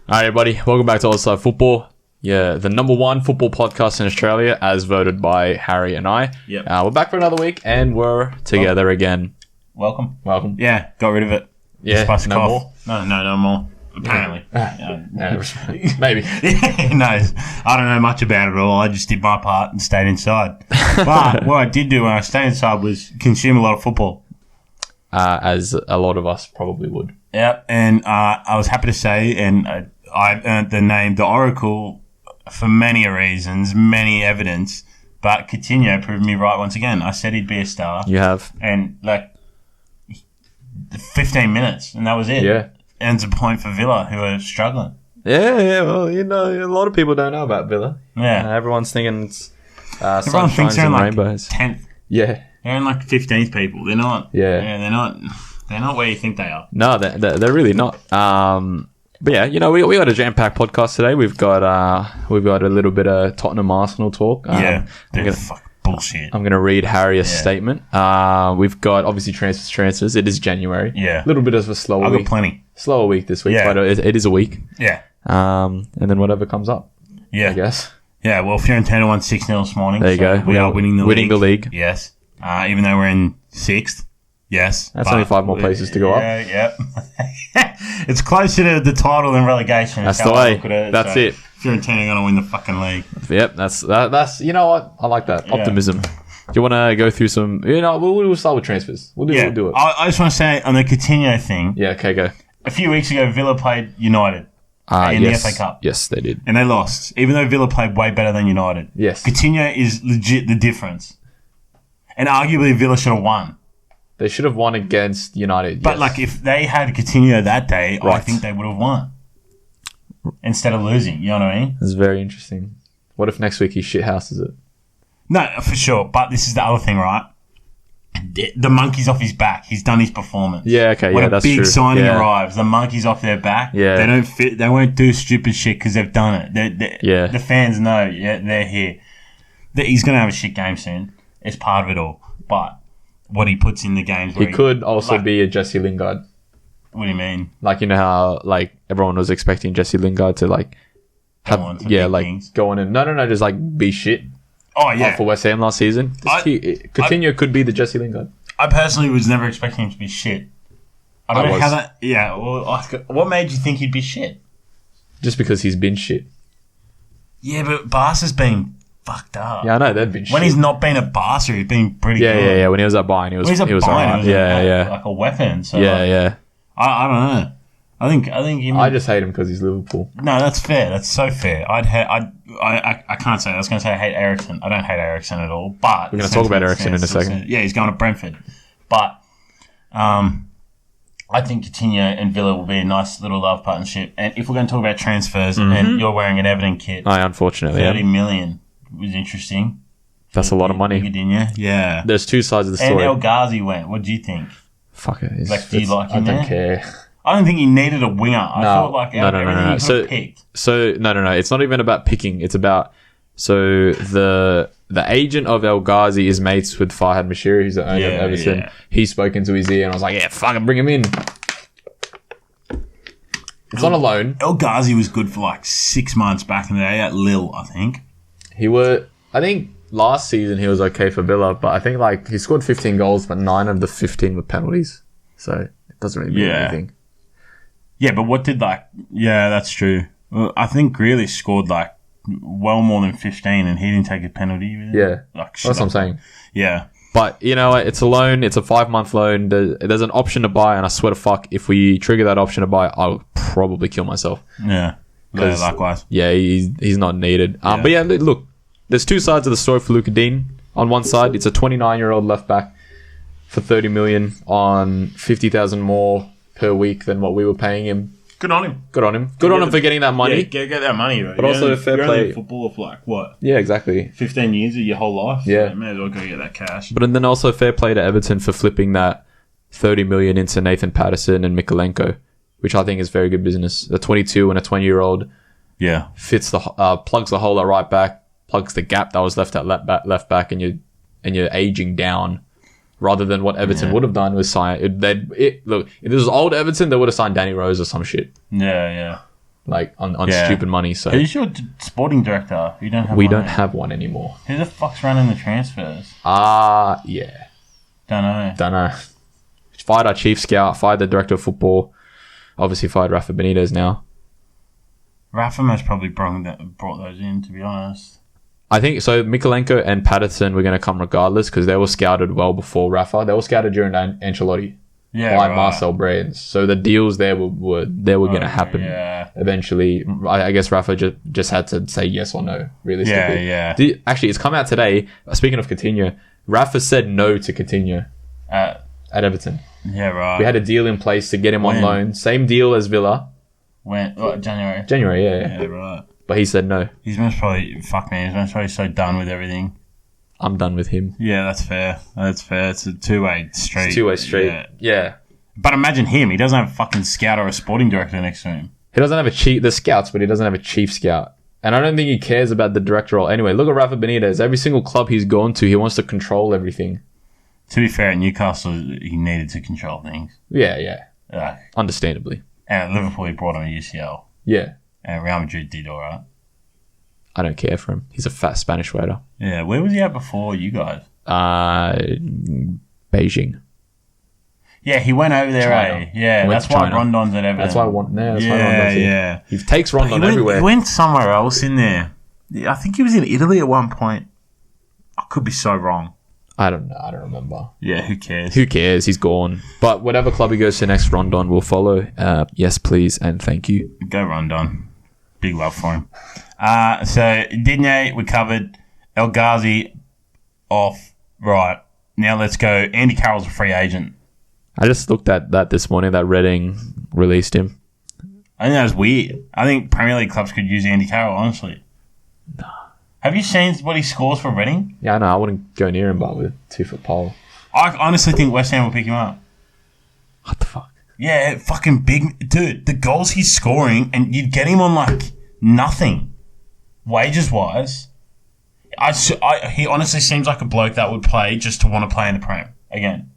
Alright, everybody, welcome back to OzSide Football. Yeah, the number one football podcast in Australia, as voted by Harry and I. Yep. We're back for another week, and we're together again. Welcome. Welcome. Yeah, got rid of it. Yeah, Spicy no cough. more? No more. Apparently. Maybe. No, I don't know much about it at all. I just did my part and stayed inside. But what I did do when I stayed inside was consume a lot of football. As a lot of us probably would. Yep, and I was happy to say, and I earned the name The Oracle for many reasons, many evidence, but Coutinho proved me right once again. I said he'd be a star. You have. And, 15 minutes, and that was it. Yeah. Ends a point for Villa, who are struggling. Yeah, well, a lot of people don't know about Villa. Yeah. Everyone's thinking it's Everyone thinks they're in, rainbows. 10th. Yeah. They're in, 15th people. They're not. Yeah. They're not where you think they are. No, they're really not. But yeah, we got a jam-packed podcast today. We've got a little bit of Tottenham Arsenal talk. Bullshit. I'm gonna read Harry's statement. We've got obviously transfers. It is January. Yeah, a little bit of a slower I've week. got plenty. Slower week this week, but it is a week. Yeah. And then whatever comes up. Yeah, I guess. Yeah. Well, Fiorentina won 6-0 this morning. There you go. We are winning the league. Yes. Even though we're in 6th. Yes. That's only 5 more places to go up. Yeah. It's closer to the title than relegation. That's the way. That's it. Fiorentina are going to win the fucking league. Yep. That's you know what? I like that. Optimism. Do you want to go through some... we'll start with transfers. We'll do it. I just want to say on the Coutinho thing... Yeah, okay, go. A few weeks ago, Villa played United in the FA Cup. Yes, they did. And they lost, even though Villa played way better than United. Yes. Coutinho is legit the difference. And arguably, Villa should have won. They should have won against United, But, if they had Coutinho that day, right. I think they would have won. Instead of losing, you know what I mean? That's very interesting. What if next week he shithouses it? No, for sure. But this is the other thing, right? The monkey's off his back. He's done his performance. Yeah, okay, when that's true. When a big signing arrives, the monkey's off their back. Yeah. They don't fit. They won't do stupid shit because they've done it. The fans know they're here. He's going to have a shit game soon. It's part of it all. But what he puts in the games... He could also be a Jesse Lingard. What do you mean? How everyone was expecting Jesse Lingard to go on and... No, just be shit. Oh, yeah. For West Ham last season. Coutinho could be the Jesse Lingard. I personally was never expecting him to be shit. I don't know how that... Yeah, well, what made you think he'd be shit? Just because he's been shit. Yeah, but Barca's been fucked up. Yeah, I know, they've been shit. When he's not been at Barca, he's been pretty good. Yeah. When he was at Bayern, he was alright. Yeah. Like a weapon. So yeah. I don't know. I think I just hate him because he's Liverpool. No, that's fair. That's so fair. I can't say that. I was going to say I hate Eriksen. I don't hate Eriksen at all. But we're going to talk about Eriksen in a second. Yeah, he's going to Brentford. But I think Coutinho and Villa will be a nice little love partnership. And if we're going to talk about transfers and you're wearing an Everton kit, unfortunately, 30 million was interesting. That's a lot of money. Yeah. There's two sides of the story. And El Ghazi went. What do you think? Fuck it. Do you like him there? I don't care. I don't think he needed a winger. I felt like everything he could have picked. No. It's not even about picking. It's about the agent of El Ghazi is mates with Farhad Mashiri, who's the owner of Everton. Yeah. He's spoken to his ear, and I was like, yeah, fucking bring him in. It's on a loan. El Ghazi was good for 6 months back in the day at Lille, I think. I think last season he was okay for Villa, but I think he scored 15 goals, but 9 of the 15 were penalties. So it doesn't really mean anything. Yeah, but what did yeah, that's true. Well, I think Grealish scored well more than 15 and he didn't take a penalty. Yeah, that's what I'm saying. Yeah. But, it's a loan. It's a 5-month loan. There's an option to buy, and I swear to fuck, if we trigger that option to buy, I'll probably kill myself. Yeah. Likewise. Yeah, he's not needed. But yeah, look, there's two sides of the story for Luka Dean. On one side, it's a 29-year-old left back for 30 million on 50,000 more per week than what we were paying him. Good on him. Good on him for getting that money. Yeah, get that money, bro. But also fair play. You're footballer for what? Yeah, exactly. 15 years of your whole life. Yeah. So may as well go get that cash. But then also fair play to Everton for flipping that 30 million into Nathan Patterson and Mcgregor, which I think is very good business. A 22 and a 20-year-old fits plugs the hole at right back, plugs the gap that was left at left back, and you're aging down. Rather than what Everton would have done was sign... Look, if this was old Everton, they would have signed Danny Rose or some shit. Yeah. like on stupid money. So who's your sporting director? You don't have. We don't have one anymore. Who the fuck's running the transfers? Yeah. Don't know. Fired our chief scout. Fired the director of football. Obviously fired Rafa Benitez now. Rafa most probably brought those in, to be honest. I think so. Mikalenko and Patterson were going to come regardless because they were scouted well before Rafa. They were scouted during Ancelotti by Marcel Brands. So the deals there were going to happen eventually. I guess Rafa just had to say yes or no, realistically. Yeah. Actually, it's come out today. Speaking of Coutinho, Rafa said no to Coutinho at Everton. Yeah, right. We had a deal in place to get him on loan. Same deal as Villa. When? What, January? January, yeah. Yeah, right. But he said no. He's most probably so done with everything. I'm done with him. Yeah, that's fair. It's a two-way street. Yeah. But imagine him. He doesn't have a fucking scout or a sporting director next to him. He doesn't have the scouts, but he doesn't have a chief scout. And I don't think he cares about the director role. Anyway, look at Rafa Benitez. Every single club he's gone to, he wants to control everything. To be fair, at Newcastle, he needed to control things. Yeah. Understandably. And at Liverpool, he brought on a UCL. Yeah. And Real Madrid did all right. I don't care for him. He's a fat Spanish waiter. Yeah. Where was he at before you guys? Beijing. Yeah, he went over there, China. Yeah, that's why Rondon's at Everton. That's why Rondon's here. He takes Rondon everywhere. He went somewhere else in there. I think he was in Italy at one point. I could be so wrong. I don't know. I don't remember. Yeah, who cares? He's gone. But whatever club he goes to next, Rondon will follow. Yes, please, and thank you. Go Rondon. Big love for him. So, Digne, we covered. El Ghazi, off. Right. Now let's go. Andy Carroll's a free agent. I just looked at that this morning, that Reading released him. I think that was weird. I think Premier League clubs could use Andy Carroll, honestly. No. Have you seen what he scores for Reading? Yeah, I know. I wouldn't go near him, but with a 2-foot pole. I honestly think West Ham will pick him up. What the fuck? Yeah, fucking big. Dude, the goals he's scoring, and you'd get him on, like, nothing. Wages-wise. He honestly seems like a bloke that would play just to want to play in the Prem again.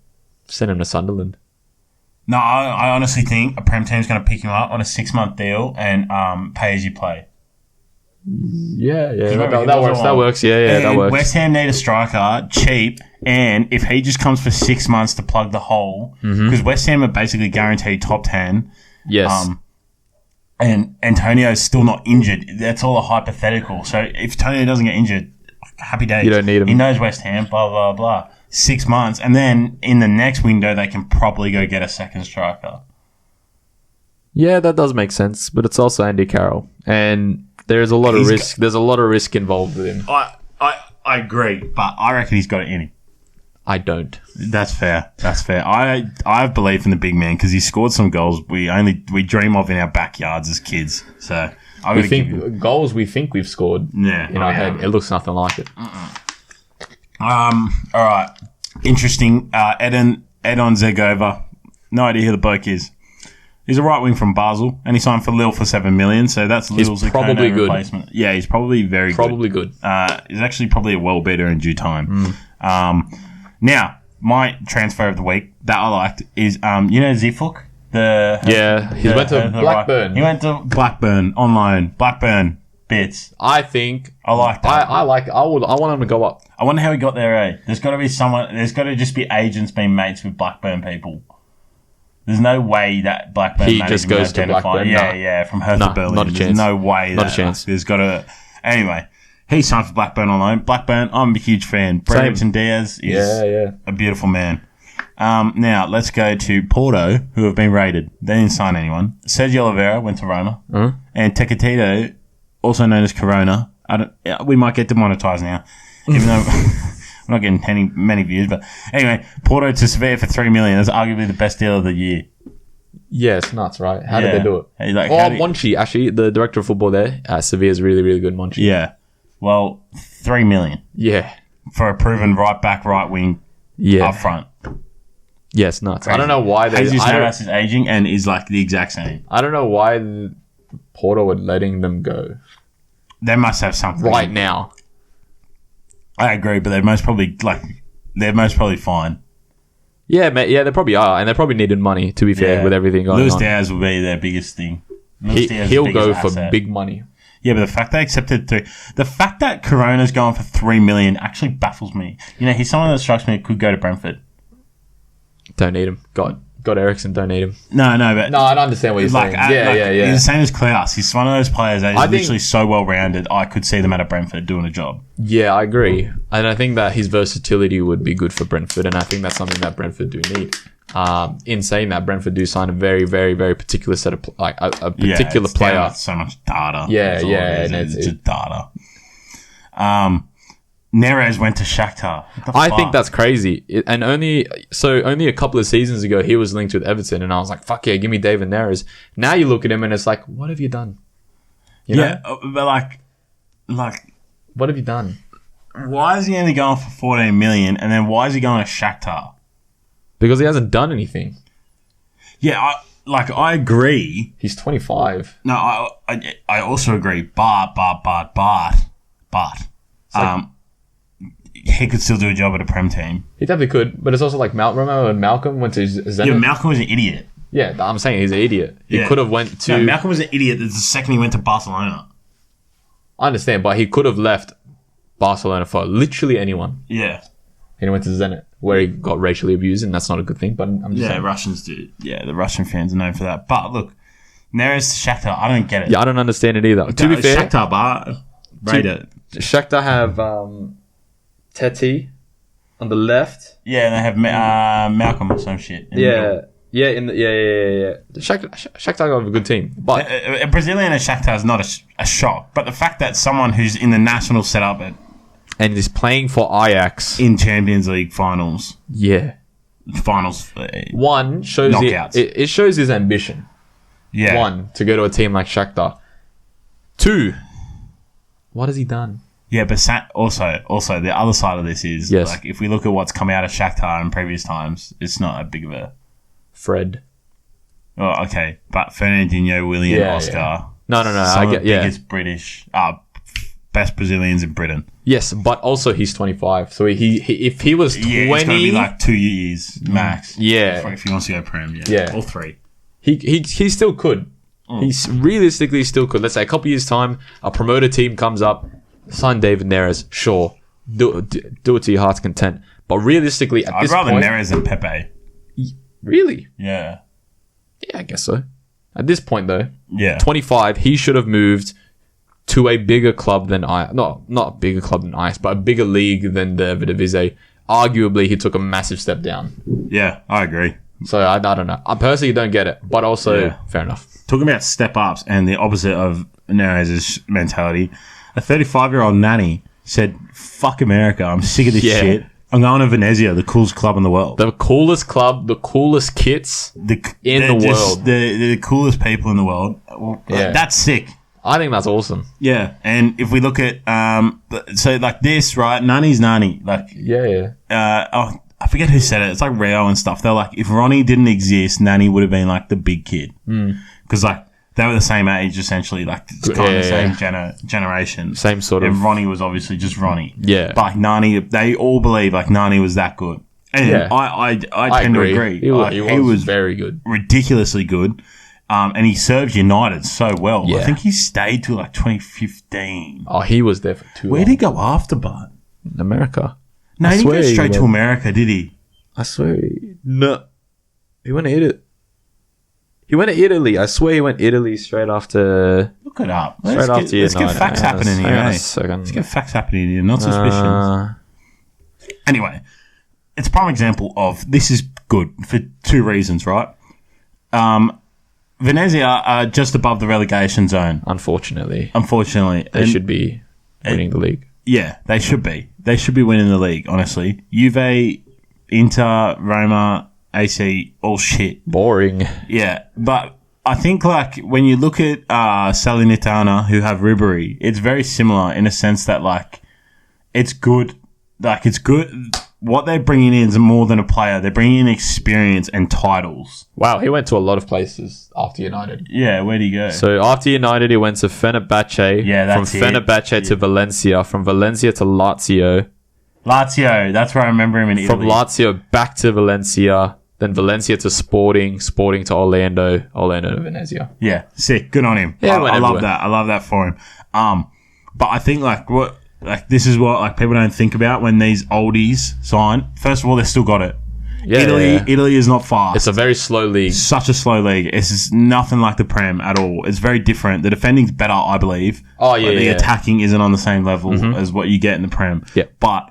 Send him to Sunderland. No, I honestly think a Prem team's going to pick him up on a 6-month deal and pay as you play. Yeah, that works. Yeah, that works. West Ham need a striker, cheap, and if he just comes for 6 months to plug the hole, because West Ham are basically guaranteed top 10. Yes. And Antonio's still not injured. That's all a hypothetical. So if Antonio doesn't get injured, happy days. You don't need him. He knows West Ham, blah, blah, blah. 6 months. And then in the next window, they can probably go get a second striker. Yeah, that does make sense. But it's also Andy Carroll. And there's a lot of risk. There's a lot of risk involved with him. I agree, but I reckon he's got it in him. I don't. That's fair. I have belief in the big man because he scored some goals we dream of in our backyards as kids. So we think goals we think we've scored in our head. It looks nothing like it. All right. Interesting. Edon Zegova. No idea who the bloke is. He's a right wing from Basel, and he signed for Lille for 7 million. So that's Lille's probably good replacement. Yeah, he's probably very good. He's actually probably a well beater in due time. Now, my transfer of the week that I liked is Zifuk. He went to Blackburn. He went to Blackburn on loan. Blackburn bits. I think I like that. I want him to go up. I wonder how he got there. There's got to be someone. There's got to just be agents being mates with Blackburn people. There's no way that Blackburn he just goes to Blackburn. Yeah, from Hertha Berlin. Not a chance. There's no way. Not a chance. There's got to. Anyway, he signed for Blackburn on loan. Blackburn, I'm a huge fan. Brenton Diaz is a beautiful man. Now, let's go to Porto, who have been raided. They didn't sign anyone. Sergio Oliveira went to Roma. And Tecatito, also known as Corona. We might get demonetized now, even though we're not getting many views. But anyway, Porto to Sevilla for 3 million. That's arguably the best deal of the year. Yeah, it's nuts, right? How did they do it? Monchi, actually, the director of football there at Sevilla is really, really good, Monchi. Yeah. Well, 3 million. Yeah. For a proven right back, right wing up front. Yeah, it's nuts. Crazy. I don't know why Jesus Navas is aging and is like the exact same. I don't know why Porto were letting them go. They must have something. Right now. I agree, but they're most probably fine. Yeah, they probably are, and they probably needed money, to be fair, with everying going on. Luis Diaz will be their biggest thing. He'll go for big money. Yeah, but the fact they accepted the fact that Corona's going for $3 million actually baffles me. He's someone that strikes me could go to Brentford. Don't need him. God, Ericsson, don't need him. No, but I don't understand what you're saying. Yeah. He's the same as Klaus. He's one of those players that is literally so well rounded. I could see them at a Brentford doing a job. Yeah, I agree, and I think that his versatility would be good for Brentford, and I think that's something that Brentford do need. In saying that, Brentford do sign a very, very, very particular set of a particular player. So much data. Yeah, and it's just data. Neres went to Shakhtar. I think that's crazy. And only a couple of seasons ago, he was linked with Everton, and I was like, "Fuck yeah, give me David Neres." Now you look at him, and it's like, "What have you done?" You know? But like, what have you done? Why is he only going for 14 million, and then why is he going to Shakhtar? Because he hasn't done anything. Yeah, I agree. He's 25. No, I also agree. But. He could still do a job at a Prem team. He definitely could, but it's also like remember when Malcolm went to Zenit? Yeah, Malcolm was an idiot. Yeah, I'm saying he's an idiot. He could have went to... No, Malcolm was an idiot the second he went to Barcelona. I understand, but he could have left Barcelona for literally anyone. Yeah. And he went to Zenit, where he got racially abused, and that's not a good thing, but I'm just saying. Russians do. Yeah, the Russian fans are known for that. But look, Neres to Shakhtar, I don't get it. Yeah, I don't understand it either. To be fair... Shakhtar, but... Rate it. Shakhtar have... Teti on the left. Yeah, and they have Malcolm or some shit. Yeah. Shakhtar have a good team, but a Brazilian at Shakhtar is not a shock. But the fact that someone who's in the national setup and is playing for Ajax in Champions League finals, one shows it shows his ambition. Yeah, one to go to a team like Shakhtar. Two, what has he done? Yeah, but also the other side of this is like if we look at what's come out of Shakhtar in previous times, it's not a big of a Fred. Oh, okay, but Fernandinho, Willian, Oscar. Yeah. No. I get biggest British, best Brazilians in Britain. Yes, but also he's 25. So he if he was 20, it's gonna be like 2 years max. Yeah, if he wants to go Prem. Yeah, or 3. He still could. He's realistically still could. Let's say a couple years time, a promoter team comes up. Sign David Neres, sure. Do it to your heart's content. But realistically, at this point... I'd rather Neres than Pepe. Really? Yeah. Yeah, I guess so. At this point, though, 25, he should have moved to a bigger club than not a bigger club than Ajax, but a bigger league than the Eredivisie. Arguably, he took a massive step down. Yeah, I agree. So, I don't know. I personally don't get it, but also, fair enough. Talking about step-ups and the opposite of Neres' mentality... A 35-year-old nanny said, "Fuck America, I'm sick of this shit. I'm going to Venezia, the coolest club in the world. The coolest club, the coolest kits in the world. The coolest people in the world. That's sick. I think that's awesome. Yeah, and if we look at so like this, right? Nani's Nani, like I forget who said it. It's like Rio and stuff. They're like, if Ronnie didn't exist, Nani would have been like the big kid because like." They were the same age, essentially, like kind of the same generation. Same sort of. And Ronnie was obviously just Ronnie. Yeah. But like Nani, they all believe like Nani was that good. And I tend to agree. He was very good. Ridiculously good. And he served United so well. Yeah. I think he stayed till like 2015. Oh, he was there for too long. Where did he go after, Bart? America. No, he didn't go straight to America, did he? I swear. No. He went to Italy. He went to Italy. I swear he went to Italy straight after... Look it up. Let's get facts happening here, Let's get facts happening here, not suspicions. Anyway, it's a prime example of this is good for 2 reasons, right? Venezia are just above the relegation zone. Unfortunately. They should be winning the league. Yeah, they should be. They should be winning the league, honestly. Juve, Inter, Roma... AC, all shit. Boring. Yeah, but I think like when you look at Salernitana, who have Ribery, it's very similar in a sense that like it's good. Like it's good. What they're bringing in is more than a player. They're bringing in experience and titles. Wow, he went to a lot of places after United. Yeah, where'd he go? So after United, he went to Fenerbahce. Yeah, that's from Fenerbahce to Valencia. From Valencia to Lazio. That's where I remember him in Italy. From Lazio back to Valencia. Then Valencia to Sporting, Sporting to Orlando, Orlando to Venezia. Yeah, sick. Good on him. Yeah, I love that. I love that for him. But I think this is what people don't think about when these oldies sign. First of all, they still got it. Yeah, Italy is not fast. It's a very slow league. Such a slow league. It's just nothing like the Prem at all. It's very different. The defending's better, I believe. Oh, yeah, but the attacking isn't on the same level as what you get in the Prem. Yeah. But,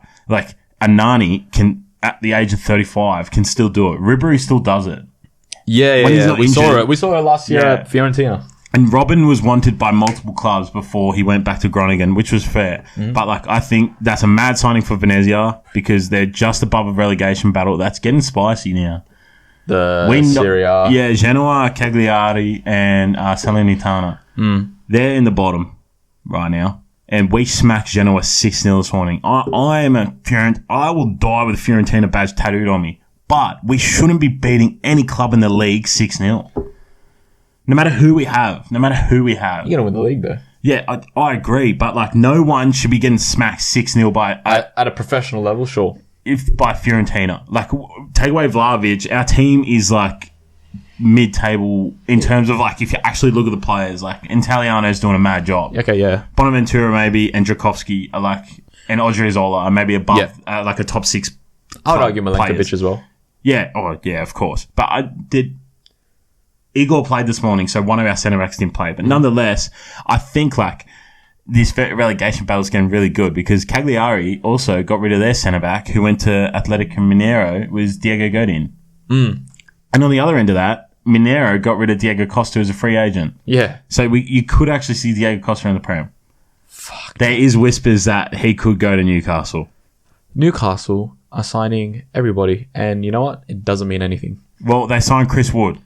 Anani can, at the age of 35, can still do it. Ribery still does it. Yeah. We saw it last year at Fiorentina. And Robin was wanted by multiple clubs before he went back to Groningen, which was fair. But I think that's a mad signing for Venezia because they're just above a relegation battle. That's getting spicy now. Serie A. Yeah, Genoa, Cagliari, and Salernitana. They're in the bottom right now. And we smacked Genoa 6-0 this morning. I am a Fiorentina. I will die with a Fiorentina badge tattooed on me. But we shouldn't be beating any club in the league 6-0. No matter who we have. You're going to win the league, though. Yeah, I agree. But, no one should be getting smacked 6-0 by... At a professional level, sure. By Fiorentina. Take away Vlahovic, our team is, mid-table in terms of, if you actually look at the players. Italiano's doing a mad job. Okay, yeah. Bonaventura, maybe, and Drakovsky are, and Odriozola are maybe above, a top 6 I would argue Milankovic as well. Yeah, of course. But Igor played this morning, so one of our centre-backs didn't play. But nonetheless, I think, this relegation battle is getting really good because Cagliari also got rid of their centre-back who went to Atletico Mineiro, was Diego Godin. And on the other end of that, Mineiro got rid of Diego Costa as a free agent. Yeah. So you could actually see Diego Costa in the Prem. Fuck. There is whispers that he could go to Newcastle. Newcastle are signing everybody, and you know what? It doesn't mean anything. Well, they signed Chris Wood.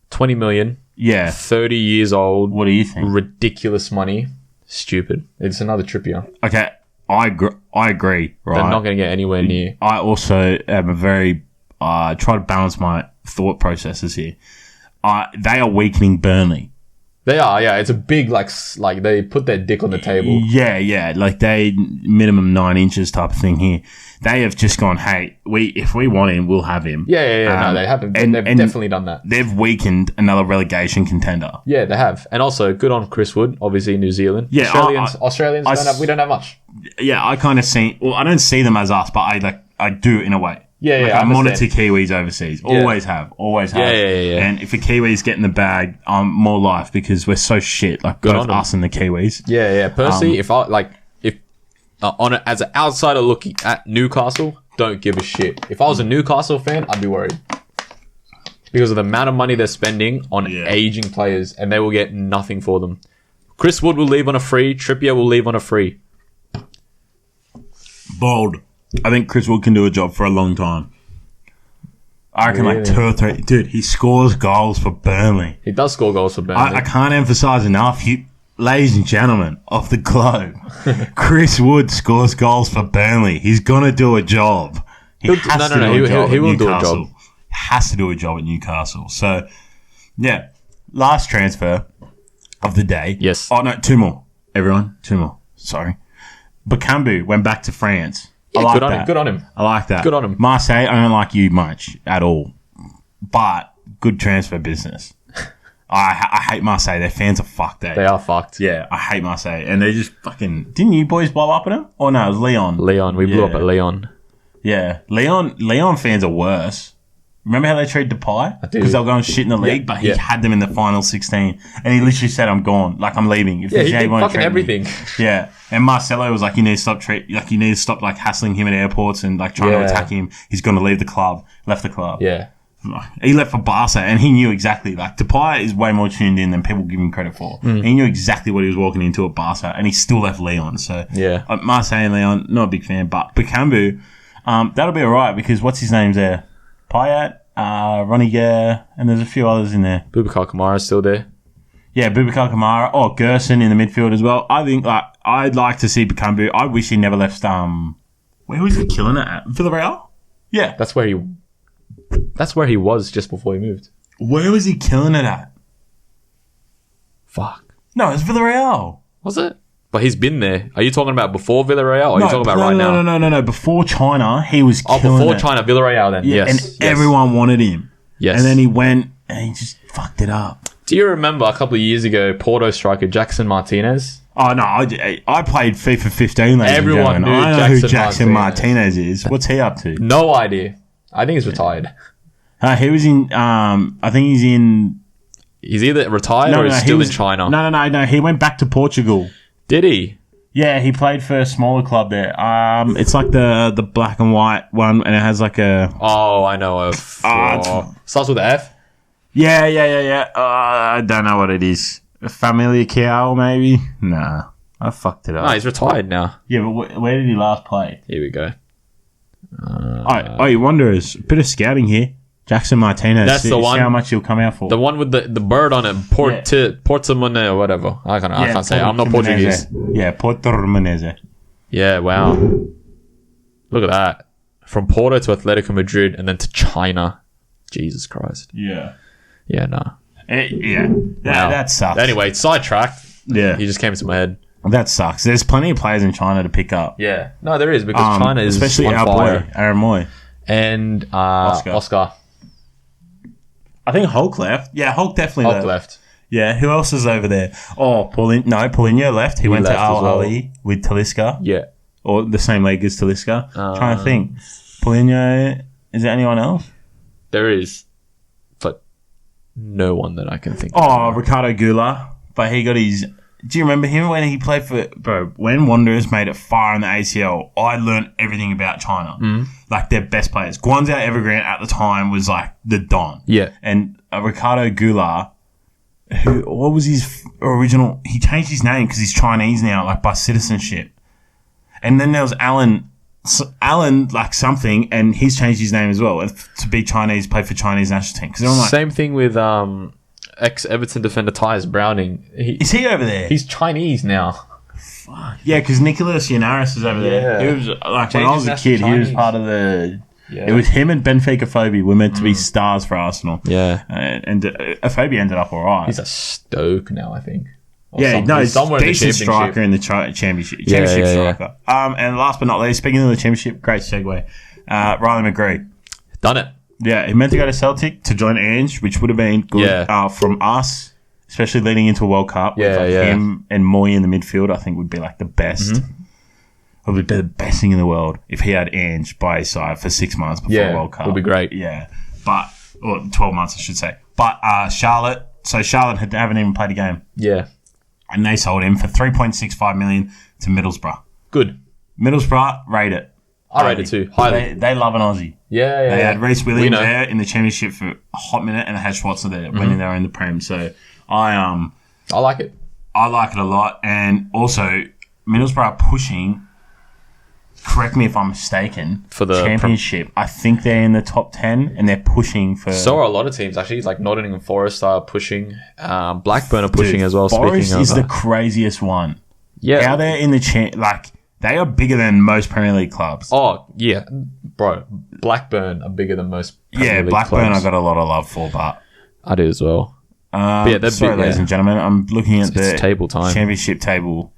20 million. Yeah. 30 years old. What do you think? Ridiculous money. Stupid. It's another Trippier. Okay, I agree. Right. They're not going to get anywhere near. I also am a very... try to balance my thought processes here. They are weakening Burnley. They are, yeah. It's a big, they put their dick on the table. Yeah. They minimum 9 inches type of thing here. They have just gone, hey, if we want him, we'll have him. Yeah. No, they haven't. They've definitely done that. They've weakened another relegation contender. Yeah, they have. And also, good on Chris Wood, obviously New Zealand. Yeah, Australians, we don't have much. Yeah, I kind of see... Well, I don't see them as us, but I do in a way. Yeah, I monitor Kiwis overseas. Always have. Yeah. And if a Kiwis get in the bag, I'm more life because we're so shit. Both us and the Kiwis. Yeah. Personally, as an outsider looking at Newcastle, don't give a shit. If I was a Newcastle fan, I'd be worried because of the amount of money they're spending on aging players, and they will get nothing for them. Chris Wood will leave on a free. Trippier will leave on a free. Bold. I think Chris Wood can do a job for a long time. I reckon 2 or 3. Dude, he scores goals for Burnley. He does score goals for Burnley. I can't emphasise enough. Ladies and gentlemen of the globe, Chris Wood scores goals for Burnley. He's going to do a job. He will do a job. He has to do a job at Newcastle. So, yeah. Last transfer of the day. Yes. Oh, no, 2 more. Everyone, 2 more. Sorry. Bakambu went back to France. Yeah, I like that. Good on him. I like that. Good on him. Marseille, I don't like you much at all. But good transfer business. I hate Marseille. Their fans are fucked, eh? They are fucked. Yeah, I hate Marseille. And they just fucking... Didn't you boys blow up at them? Or no, it was Leon. We blew up at Leon. Yeah. Leon fans are worse. Remember how they treated Depay? I do. Because they were going shit in the league, but he had them in the final 16. And he literally said, I'm gone. I'm leaving. If he did fucking everything. Yeah. And Marcelo was like, you need to stop hassling him at airports and trying to attack him. He's going to leave the club. Left the club. Yeah. He left for Barca and he knew exactly. Depay is way more tuned in than people give him credit for. He knew exactly what he was walking into at Barca and he still left Leon. So, Marseille and Leon, not a big fan. But Bakambu, that'll be alright because what's his name's there? Payet, Rudiger, and there's a few others in there. Boubacar Kamara's still there. Yeah, Boubacar Kamara. Oh, Gerson in the midfield as well. I think I'd like to see Bakambu. I wish he never left. Where was he killing it at? Villarreal? Yeah. That's where he was just before he moved. Where was he killing it at? Fuck. No, it's Villarreal. Was it? But he's been there. Are you talking about before Villarreal, or are you talking about right now? No. Before China, he was before China, Villarreal then. Yeah, yes. And everyone wanted him. Yes. And then he went and he just fucked it up. Do you remember a couple of years ago, Porto striker Jackson Martinez? Oh, no. I played FIFA 15, ladies Everyone and knew I know who Jackson Martinez is. What's he up to? No idea. I think he's retired. He was in... I think he's in... He's either retired or he's still in China. No. He went back to Portugal. Did he? Yeah, he played for a smaller club there. It's like the black and white one, and it has like a... Oh, I know of. Starts with an F? Yeah. I don't know what it is. Familia Cow, maybe? Nah, I fucked it up. No, he's retired now. Yeah, but where did he last play? Here we go. You Wanderers. A bit of scouting here. Jackson Martinez. That's the one. See how much he'll come out for. The one with the bird on it. Portimonense or whatever. I can't say it. I'm not Portuguese. Yeah, Portimonense. Yeah, wow. Look at that. From Porto to Atletico Madrid and then to China. Jesus Christ. Yeah. Yeah, nah. That sucks. Anyway, sidetracked. Yeah. He just came to my head. That sucks. There's plenty of players in China to pick up. Yeah. No, there is, because China is especially on our fire. boy, Aaron Moy. And Oscar. I think Hulk left. Yeah, Hulk definitely left. Yeah, who else is over there? Oh, Paulinho left. He went to Al Ahly with Talisca. Yeah. Or the same league as Talisca. Trying to think. Paulinho, is there anyone else? There is, but no one that I can think of. Oh, Ricardo Goulart. But he got his... Do you remember him when he played for... Bro, when Wanderers made it far in the ACL, I learned everything about China. Like, their best players. Guanzhou Evergrande at the time was, like, the Don. Yeah. And Ricardo Goulart, what was his original... He changed his name because he's Chinese now, like, by citizenship. And then there was Alan, like, something, and he's changed his name as well to be Chinese, play for Chinese national team. Like, same thing with... ex-Everton defender Tyus Browning. Is he over there? He's Chinese now. Fuck. Yeah, because Nicholas Yanaris is over there. He was like, when I was a kid, he was part of the... Yeah. It was him and Benfica Afobe were meant to be stars for Arsenal. Yeah. And Afobe ended up all right. He's a Stoke now, I think. He's a decent striker in the championship. Championship striker. And last but not least, speaking of the championship, great segue. Riley McGregor. Done it. Yeah, he meant to go to Celtic to join Ange, which would have been good from us, especially leading into a World Cup. Him and Moy in the midfield, I think would be like the best. It would be the best thing in the world if he had Ange by his side for 6 months before the World Cup. It would be great. Yeah, or 12 months, I should say. But Charlotte haven't even played a game. Yeah. And they sold him for $3.65 million to Middlesbrough. Good. Middlesbrough, rate it. I rate it too. Highly. They love an Aussie. Yeah. They had Reece Williams there in the championship for a hot minute, and they had Schwarzer there when they were in the Prem. So I like it. I like it a lot, and also Middlesbrough are pushing. Correct me if I'm mistaken. For the championship, I think they're in the top 10, and they're pushing for. So are a lot of teams actually. It's like Nottingham Forest are pushing. Blackburn are pushing as well. Forest is the craziest one. Yeah, how they're in the They are bigger than most Premier League clubs. Oh, yeah. Bro, Blackburn are bigger than most Premier League Blackburn clubs. I got a lot of love for, but... I do as well. Sorry, ladies and gentlemen. I'm looking at the table time. Championship table.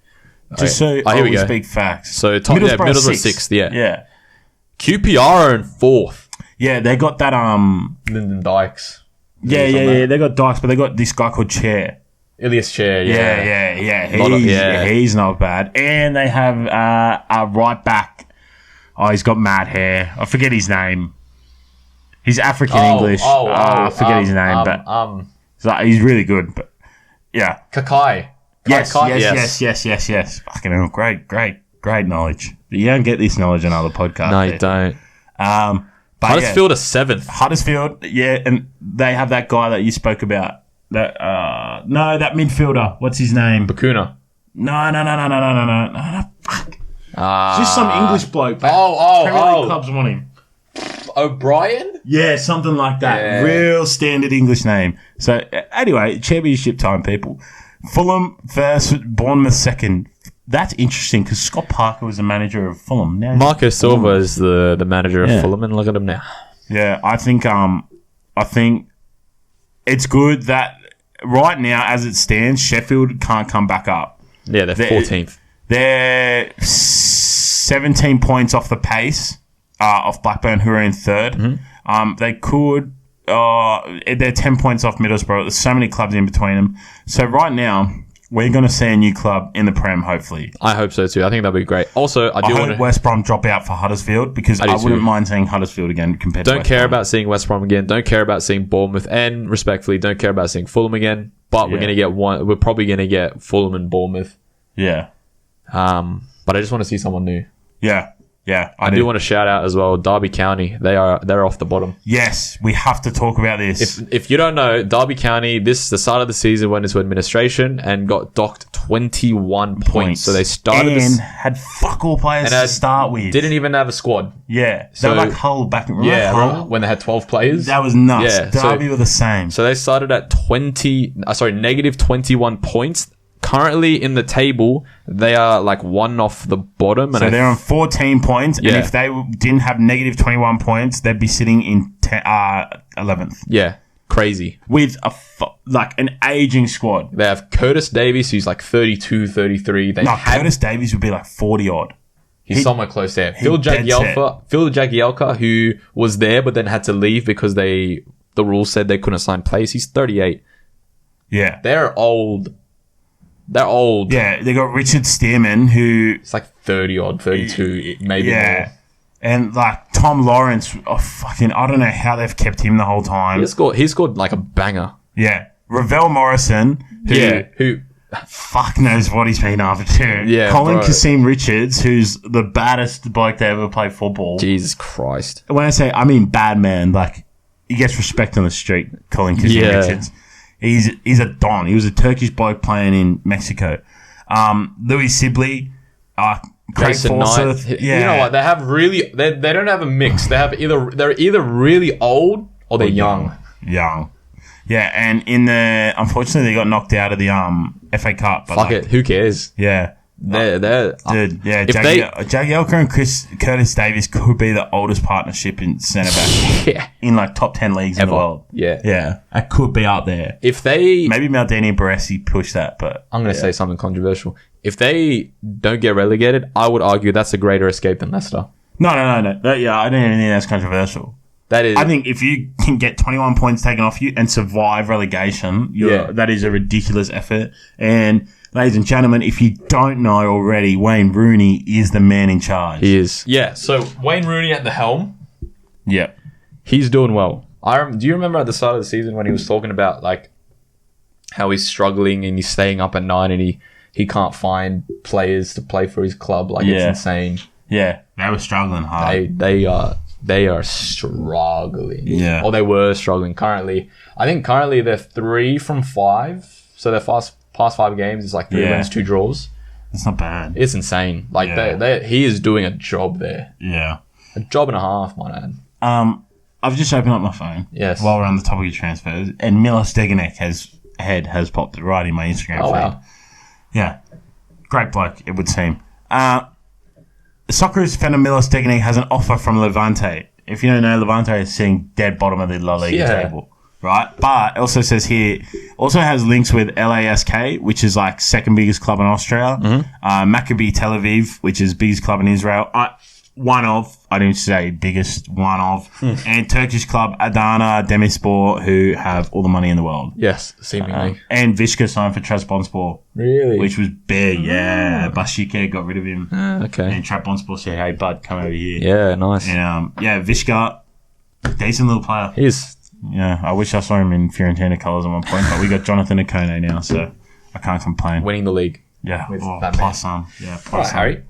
Just so I always speak facts. So, Middlesbrough 6th, Yeah. QPR are in 4th. Yeah, they got that... Lyndon Dykes. Yeah. They got Dykes, but they got this guy called Chair. Ilias Chair, yeah. He's not bad. And they have a right back. Oh, he's got mad hair. I forget his name. He's African English. I forget his name, but he's really good. But yeah, Kakai. Yes. Fucking hell, great knowledge. But you don't get this knowledge on other podcasts. No, you don't. But Huddersfield are 7th. Huddersfield, and they have that guy that you spoke about. That midfielder. What's his name? Bakuna. No. Fuck. Just some English bloke. Premier League clubs want him. O'Brien? Yeah, something like that. Yeah. Real standard English name. So anyway, championship time, people. Fulham first, Bournemouth second. That's interesting because Scott Parker was the manager of Fulham. Now Marco Silva is the manager of Fulham, and look at him now. Yeah, I think it's good that right now, as it stands, Sheffield can't come back up. Yeah, they're 14th. They're 17 points off the pace of Blackburn, who are in third. Mm-hmm. They could... they're 10 points off Middlesbrough. There's so many clubs in between them. So right now, we're going to see a new club in the Prem, hopefully. I hope so too. I think that'd be great. Also, I hope West Brom drop out for Huddersfield, because I wouldn't mind seeing Huddersfield again compared to West Brom. Don't care about seeing West Brom again. Don't care about seeing Bournemouth, and respectfully, don't care about seeing Fulham again. But we're going to get one. We're probably going to get Fulham and Bournemouth. Yeah. But I just want to see someone new. Yeah. Yeah, I do want to shout out as well, Derby County. They're off the bottom. Yes, we have to talk about this. If you don't know, Derby County, this is the start of the season, went into administration and got docked 21 points. So they started and had fuck all players to start with. Didn't even have a squad. Yeah, so they were like Hull back. Hull? When they had 12 players. That was nuts. Yeah, Derby were the same. So they started at negative 21 points. Currently in the table, they are like one off the bottom. So they're on 14 points. Yeah. And if they didn't have negative 21 points, they'd be sitting in 11th. Yeah. Crazy. With an aging squad. They have Curtis Davies, who's like 32, 33. Curtis Davies would be like 40 odd. He's somewhere close there. Phil Jagielka, who was there but then had to leave because the rules said they couldn't assign plays. He's 38. Yeah. They're old. Yeah, they got Richard Stearman, who... It's like 30 odd, 32, maybe more. And like Tom Lawrence, I don't know how they've kept him the whole time. He scored like a banger. Yeah. Ravel Morrison, who fuck knows what he's been after. Yeah, Colin Kasim Richards, who's the baddest bloke to ever play football. Jesus Christ. When I mean bad man, like he gets respect on the street, Colin Kasim Richards. He's a don. He was a Turkish bloke playing in Mexico. Louis Sibley, Craig Forsyth. Yeah. You know what? They have they don't have a mix. They're either really old or they're young. Young. Yeah, and unfortunately they got knocked out of the FA Cup. But fuck it, who cares? Yeah. Jagielka and Curtis Davies could be the oldest partnership in centre back. Yeah. In like top 10 leagues in the world. Yeah. Yeah. It could be up there. Maybe Maldini and Baresi push that, but... I'm going to say something controversial. If they don't get relegated, I would argue that's a greater escape than Leicester. No. I don't even think that's controversial. I think if you can get 21 points taken off you and survive relegation, that is a ridiculous effort. And... ladies and gentlemen, if you don't know already, Wayne Rooney is the man in charge. He is. Yeah, so Wayne Rooney at the helm. Yeah. He's doing well. Do you remember at the start of the season when he was talking about like how he's struggling and he's staying up at night and he can't find players to play for his club? Like, it's insane. Yeah, they were struggling hard. They are struggling. Yeah. Or they were struggling currently. I think currently they're 3 from 5. So their past 5 games is like 3 wins, 2 draws. That's not bad. It's insane. Like he is doing a job there. Yeah. A job and a half, my man. I've just opened up my phone. Yes. While we're on the topic of transfers, and Mila Steganek has popped right in my Instagram feed. Wow. Yeah. Great bloke, it would seem. Socceroos defender Mila Steganek has an offer from Levante. If you don't know, Levante is sitting dead bottom of the La Liga table. Right, but it also says here, also has links with LASK, which is like second biggest club in Austria. Mm-hmm. Maccabi Tel Aviv, which is biggest club in Israel. I didn't say biggest, one of. And Turkish club Adana Demirspor, who have all the money in the world. Yes, seemingly. And Vishka signed for Trabzonspor. Really? Which was big, yeah. Bashike got rid of him. Okay. And Trabzonspor said, hey, bud, come over here. Yeah, nice. And Vishka, decent little player. He is. Yeah, I wish I saw him in Fiorentina colours at one point, but we got Jonathan Okone now, so I can't complain. Winning the league. Yeah, plus some. Yeah, plus all right, some. Harry.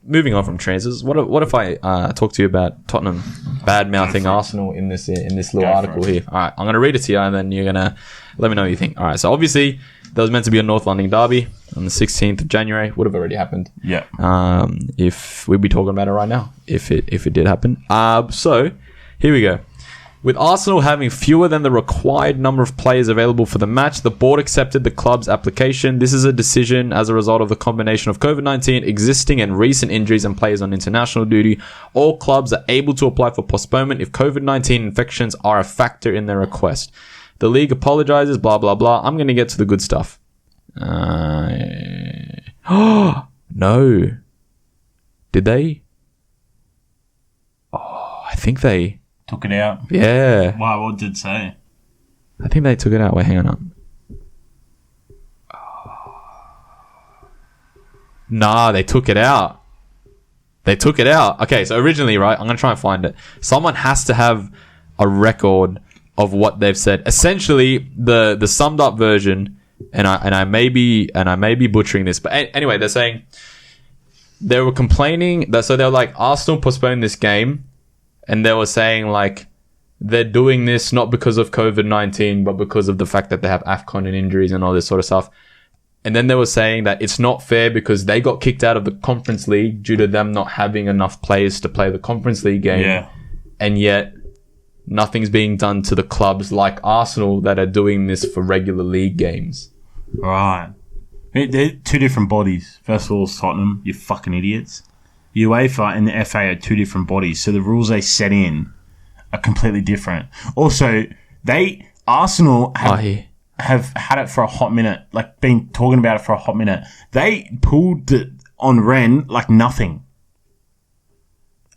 Moving on from transfers, what if I talk to you about Tottenham bad-mouthing Arsenal in this little article here? All right, I'm going to read it to you, and then you're going to let me know what you think. All right, so obviously there was meant to be a North London derby on the 16th of January. Would have already happened. Yeah. If we'd be talking about it right now, if it did happen. So here we go. With Arsenal having fewer than the required number of players available for the match, the board accepted the club's application. This is a decision as a result of the combination of COVID-19, existing and recent injuries and players on international duty. All clubs are able to apply for postponement if COVID-19 infections are a factor in their request. The league apologizes, blah, blah, blah. I'm going to get to the good stuff. No. Did they? Oh, I think they... Took it out? Yeah. Why? What did it say? I think they took it out. Wait, hang on. Nah, they took it out. They took it out. Okay, so originally, right, I'm going to try and find it. Someone has to have a record of what they've said. Essentially, the summed up version, and I may be butchering this, but anyway, they're saying they were complaining that, so they were like, Arsenal postponed this game, and they were saying like they're doing this not because of COVID-19, but because of the fact that they have AFCON and injuries and all this sort of stuff. And then they were saying that it's not fair because they got kicked out of the Conference League due to them not having enough players to play the Conference League game. Yeah. And yet nothing's being done to the clubs like Arsenal that are doing this for regular league games. Right. They're two different bodies. First of all, Tottenham, you fucking idiots. UEFA and the FA are two different bodies, so the rules they set in are completely different. Also, Arsenal have had it for a hot minute, like been talking about it for a hot minute. They pulled it on Ren like nothing.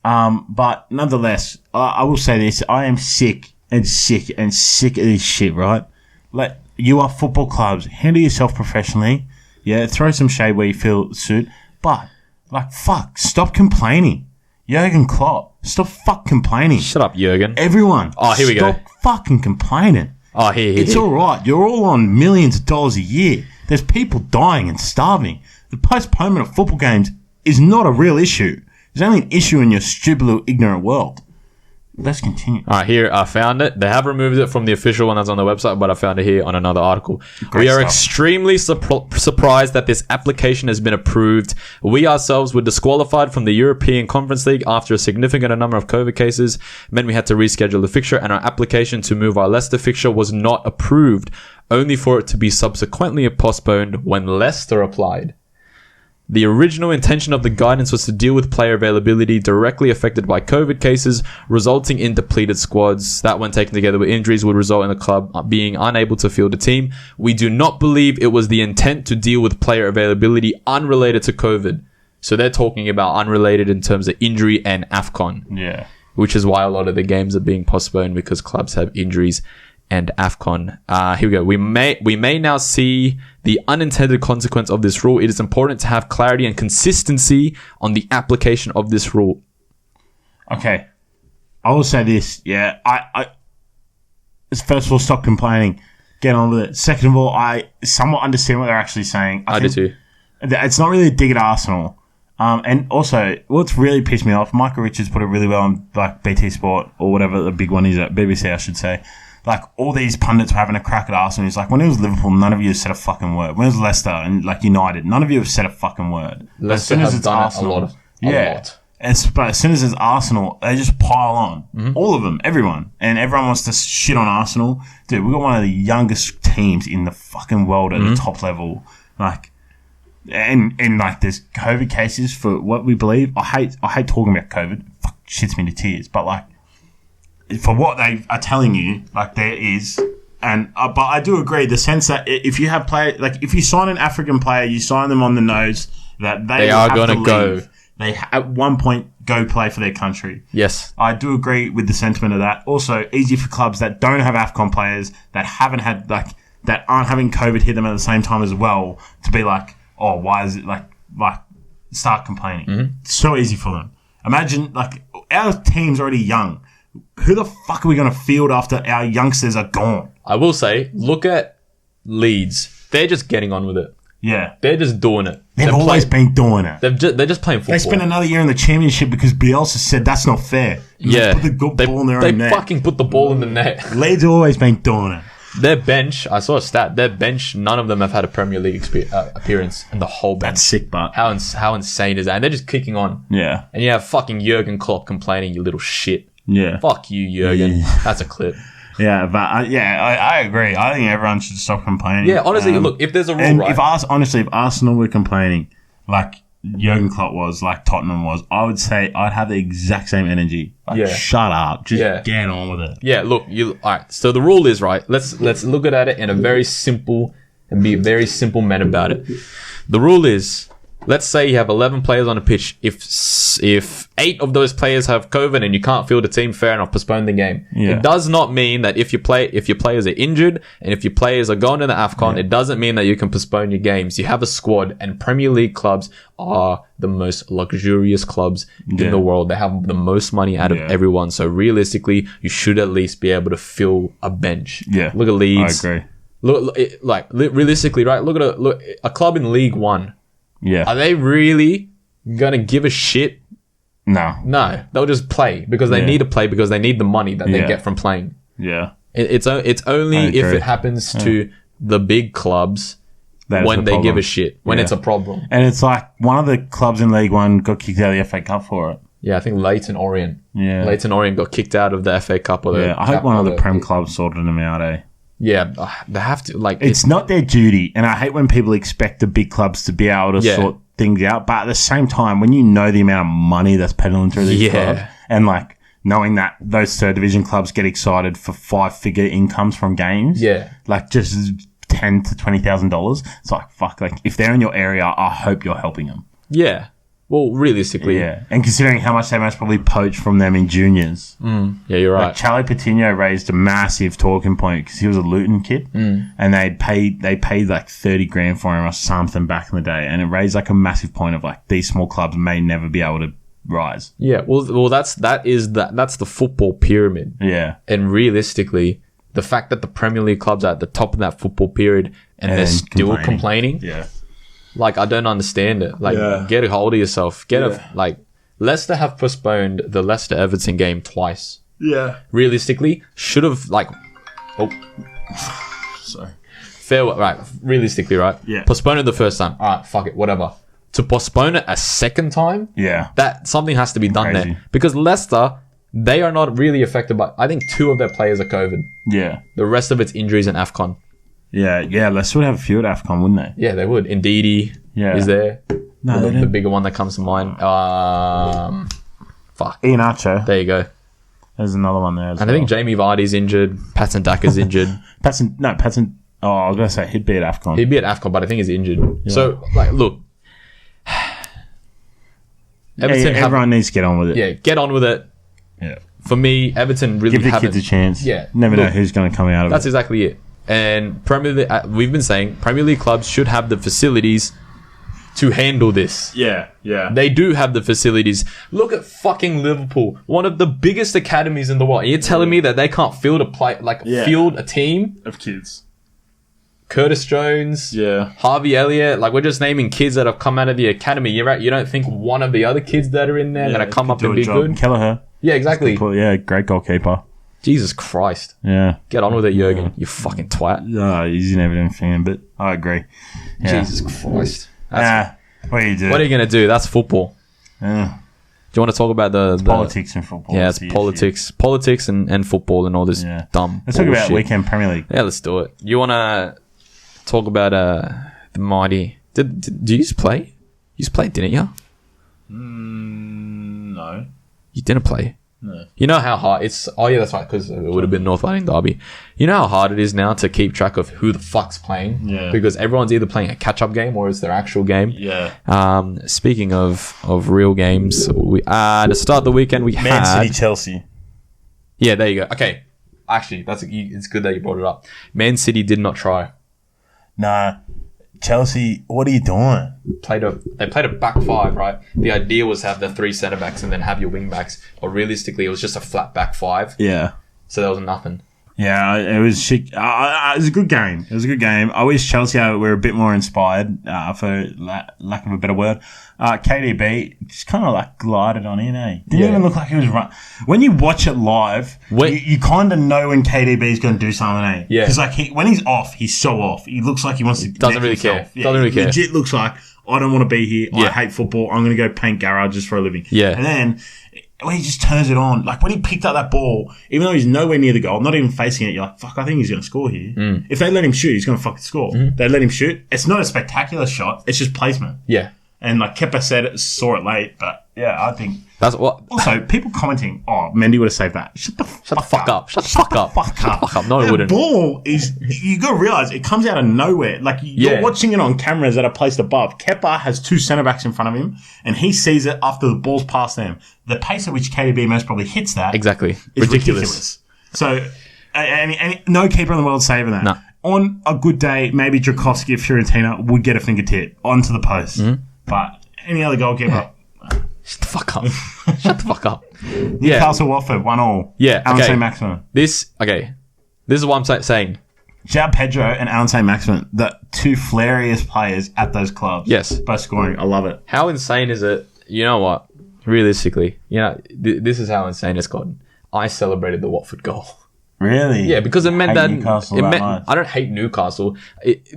But nonetheless, I will say this: I am sick of this shit. Right? Like, you are football clubs. Handle yourself professionally. Yeah, throw some shade where you feel suit, but like, fuck, stop complaining. Jurgen Klopp, stop complaining. Shut up, Jurgen. Everyone. Oh, here we go. Stop fucking complaining. Oh, here. It's all right. You're all on millions of dollars a year. There's people dying and starving. The postponement of football games is not a real issue. It's only an issue in your stupid little ignorant world. Let's continue. All right, here, I found it. They have removed it from the official one that's on the website, but I found it here on another article. We are extremely surprised that this application has been approved. We ourselves were disqualified from the European Conference League after a significant number of COVID cases meant we had to reschedule the fixture, and our application to move our Leicester fixture was not approved, only for it to be subsequently postponed when Leicester applied. The original intention of the guidance was to deal with player availability directly affected by COVID cases, resulting in depleted squads that, when taken together with injuries, would result in the club being unable to field a team. We do not believe it was the intent to deal with player availability unrelated to COVID. So they're talking about unrelated in terms of injury and AFCON. Yeah. Which is why a lot of the games are being postponed, because clubs have injuries and AFCON. Here we go. We may now see the unintended consequence of this rule. It is important to have clarity and consistency on the application of this rule. Okay. I will say this. Yeah. I first of all, stop complaining. Get on with it. Second of all, I somewhat understand what they're actually saying. I do too. It's not really a dig at Arsenal. And also, what's really pissed me off, Michael Richards put it really well on like BT Sport, or whatever the big one is at BBC, I should say. Like, all these pundits were having a crack at Arsenal. He's like, when it was Liverpool, none of you have said a fucking word. When it was Leicester and, like, United, none of you have said a fucking word. Leicester as soon as it's Arsenal, a lot. But as soon as it's Arsenal, they just pile on. Mm-hmm. All of them, everyone. And everyone wants to shit on Arsenal. Dude, we've got one of the youngest teams in the fucking world at the top level. Like, and like, there's COVID cases for what we believe. I hate talking about COVID. Fuck, shits me to tears. But, like, for what they are telling you, like, there is, and but I do agree, the sense that if you have like, if you sign an African player, you sign them on the nose that they are going to go. They at one point go play for their country. Yes, I do agree with the sentiment of that. Also, easy for clubs that don't have AFCON players, that haven't had, like, that aren't having COVID hit them at the same time as well, to be like, oh, why is it like start complaining? Mm-hmm. It's so easy for them. Imagine, like, our team's already young. Who the fuck are we going to field after our youngsters are gone? I will say, look at Leeds. They're just getting on with it. Yeah. They're just doing it. They've always been doing it. They're just playing football. They spent another year in the championship because Bielsa said that's not fair. Yeah. Put the ball in their own net. They fucking put the ball in the net. Leeds have always been doing it. Their bench, I saw a stat, their bench, none of them have had a Premier League appearance in the whole bench. That's sick, but how insane is that? And they're just kicking on. Yeah. And you have fucking Jurgen Klopp complaining, you little shit. Yeah. Fuck you, Jurgen. Yeah. That's a clip. Yeah, but I agree. I think everyone should stop complaining. Yeah, honestly, look, if there's a rule, and right? If Arsenal were complaining, like Jurgen Klopp was, like Tottenham was, I would say I'd have the exact same energy. Like, shut up. Just get on with it. Yeah, look, alright, so the rule is, right, let's look at it in a very simple, and be very simple men about it. The rule is, let's say you have 11 players on a pitch. If 8 of those players have COVID and you can't field a team, fair enough, postpone the game. It does not mean that if your players are injured and if your players are going to the AFCON, it doesn't mean that you can postpone your games. You have a squad, and Premier League clubs are the most luxurious clubs in the world. They have the most money out of everyone. So realistically, you should at least be able to fill a bench. Yeah. Look at Leeds. I agree. Realistically, right? Look at a club in League One. Yeah. Are they really gonna give a shit? No. They'll just play because they need to play because they need the money that they get from playing. Yeah. It's only if it happens to the big clubs when they give a shit, when it's a problem. And it's like one of the clubs in League One got kicked out of the FA Cup for it. Yeah, I think Leyton Orient. Yeah. Leyton Orient got kicked out of the FA Cup. I hope one of the Prem clubs sorted them out, eh? Yeah, they have to. It's not their duty, and I hate when people expect the big clubs to be able to sort things out. But at the same time, when you know the amount of money that's peddling through these clubs, and knowing that those third division clubs get excited for 5-figure incomes from games, just $10,000 to $20,000, it's like fuck. Like if they're in your area, I hope you're helping them. Yeah. Well, realistically, and considering how much they must probably poach from them in juniors, yeah, you're right. Charlie Patino raised a massive talking point because he was a Luton kid, and they paid like $30,000 for him or something back in the day, and it raised like a massive point of like these small clubs may never be able to rise. Yeah, well, that's the football pyramid. Yeah, and realistically, the fact that the Premier League clubs are at the top of that football period and they're still complaining. Yeah. I don't understand it. Get a hold of yourself. Leicester have postponed the Leicester-Everton game twice. Yeah. Realistically, should have, Sorry. Right. Realistically, right? Yeah. Postpone it the first time. All right, fuck it, whatever. To postpone it a second time? Yeah. That something has to be done there. Because Leicester, they are not really affected by, I think 2 of their players are COVID. Yeah. The rest of it's injuries and AFCON. Yeah, Leicester would have a few at AFCON, wouldn't they? Yeah, they would. Ndidi is there. No, the bigger one that comes to mind. Fuck. Ian Archer. There you go. There's another one there as well. I think Jamie Vardy's injured. Patson Daka's injured. Patson. Oh, I was going to say he'd be at AFCON. He'd be at AFCON, but I think he's injured. Yeah. So, look. Everyone needs to get on with it. Yeah, get on with it. Yeah. For me, Everton really give the kids a chance. Yeah. Never know who's going to come out of it. That's exactly it. And we've been saying Premier League clubs should have the facilities to handle this. Yeah. They do have the facilities. Look at fucking Liverpool, one of the biggest academies in the world. You're telling me that they can't field a team of kids? Curtis Jones, Harvey Elliott. We're just naming kids that have come out of the academy. You're right. You don't think one of the other kids that are in there are going to come up and be good? Kelleher. Yeah, exactly. Great goalkeeper. Jesus Christ. Yeah. Get on with it, Jurgen. You fucking twat. He's an Everton fan, but I agree. Yeah. Jesus Christ. What do you do? What are you going to do? That's football. Yeah. Do you want to talk about the politics in football? Yeah, it's politics and football and all this dumb Let's talk about weekend Premier League. Yeah, let's do it. You want to talk about the mighty... Did you just play? You just played, didn't you? No. You didn't play? No. You know how hard it's... Oh, yeah, that's right, because it would have been North London Derby. You know how hard it is now to keep track of who the fuck's playing? Yeah. Because everyone's either playing a catch-up game or it's their actual game. Yeah. Speaking of real games, to start the weekend, we had... Man City, Chelsea. Yeah, there you go. Okay. Actually, it's good that you brought it up. Man City did not try. Nah. Chelsea, what are you doing? They played a back 5, right? The idea was to have the 3 centre backs and then have your wing backs. Or realistically, it was just a flat back 5. Yeah. So there was nothing. Yeah, it was chic. It was a good game. I wish Chelsea were a bit more inspired, for lack of a better word. KDB just kind of glided on in, eh? Didn't even look like he was run. When you watch it live, you kind of know when KDB is going to do something, eh? Yeah. Because when he's off, he's so off. He looks like he wants to. Doesn't really care. Yeah, doesn't really care. Legit looks like, I don't want to be here. I hate football. I'm going to go paint garages for a living. Yeah. And then when he just turns it on, when he picked up that ball, even though he's nowhere near the goal, not even facing it, you're like, fuck, I think he's going to score here. If they let him shoot, he's going to fucking score. They let him shoot. It's not a spectacular shot. It's just placement. Yeah. And Kepa saw it late, but Yeah, I think that's what. Also, people commenting, "Oh, Mendy would have saved that." Shut the fuck up. Shut the fuck up. No, it wouldn't. The ball is. You got to realize it comes out of nowhere. Like you're watching it on cameras that are placed above. Kepa has two centre backs in front of him, and he sees it after the ball's past them. The pace at which KDB most probably hits that exactly is ridiculous. So, and no keeper in the world saving that. No. On a good day, maybe Drakowski of Fiorentina would get a fingertip onto the post, but any other goalkeeper. Shut the fuck up. Shut the fuck up. Newcastle Watford 1-1. Yeah. Alan St. Maximin. This is what I'm saying. João Pedro and Alan St. Maximin, the two flairiest players at those clubs. Yes. Both scoring. I love it. How insane is it? You know what? Realistically, this is how insane it's gotten. I celebrated the Watford goal. Really? Yeah, because it meant that Newcastle I don't hate Newcastle,